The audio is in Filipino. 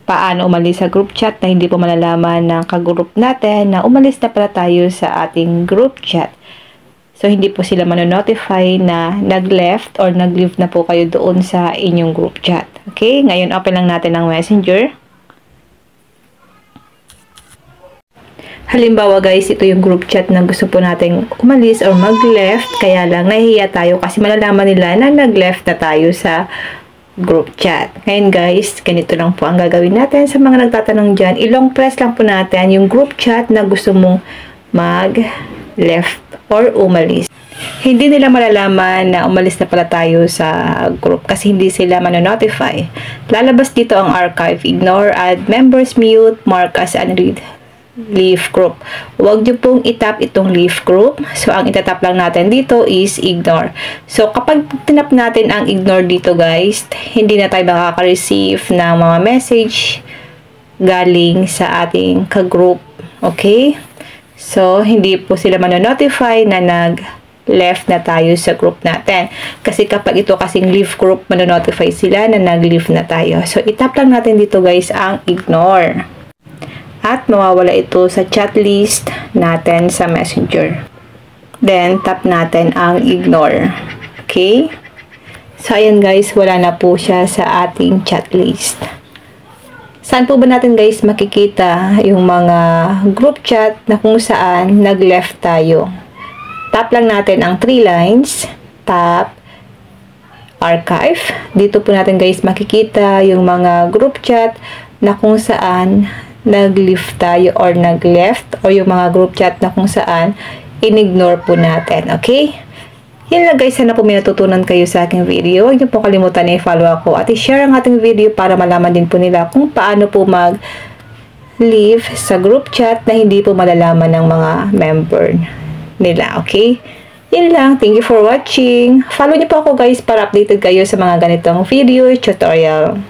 paano umalis sa group chat na hindi po malalaman ng kagroup natin na umalis na pala tayo sa ating group chat. So, hindi po sila manonotify na nag-left or nag-leave na po kayo doon sa inyong group chat. Okay? Ngayon, open lang natin ang Messenger. Halimbawa guys, ito yung group chat na gusto po nating umalis or mag-left. Kaya lang, nahihiya tayo kasi malalaman nila na nag-left na tayo sa group chat. Ngayon guys, ganito lang po ang gagawin natin. Sa mga nagtatanong dyan, ilong press lang po natin yung group chat na gusto mong mag-left or umalis. Hindi nila malalaman na umalis na pala tayo sa group kasi hindi sila manonotify. Lalabas dito ang archive, ignore, add members, mute, mark as unread. Leave group. Huwag nyo pong itap itong leave group. So, ang itatap lang natin dito is ignore. So, kapag tinap natin ang ignore dito guys, hindi na tayo makaka-receive ng mga message galing sa ating ka-group. Okay? So, hindi po sila manonotify na nag-left na tayo sa group natin. Kasi kapag ito kasing leave group, manonotify sila na nag-leave na tayo. So, itap lang natin dito guys ang ignore. At mawawala ito sa chat list natin sa Messenger. Then, tap natin ang ignore. Okay? So, ayan guys, wala na po siya sa ating chat list. Saan po ba natin guys makikita yung mga group chat na kung saan nag-left tayo? Tap lang natin ang 3 lines. Tap archive. Dito po natin guys makikita yung mga group chat na kung saan nag-leave tayo or nag-left or yung mga group chat na kung saan in-ignore po natin. Okay? Yan lang guys. Sana po may natutunan kayo sa aking video. Huwag niyo po kalimutan na i-follow ako at i-share ang ating video para malaman din po nila kung paano po mag-leave sa group chat na hindi po malalaman ng mga member nila. Okay? Yan lang. Thank you for watching. Follow niyo po ako guys para updated kayo sa mga ganitong video tutorial.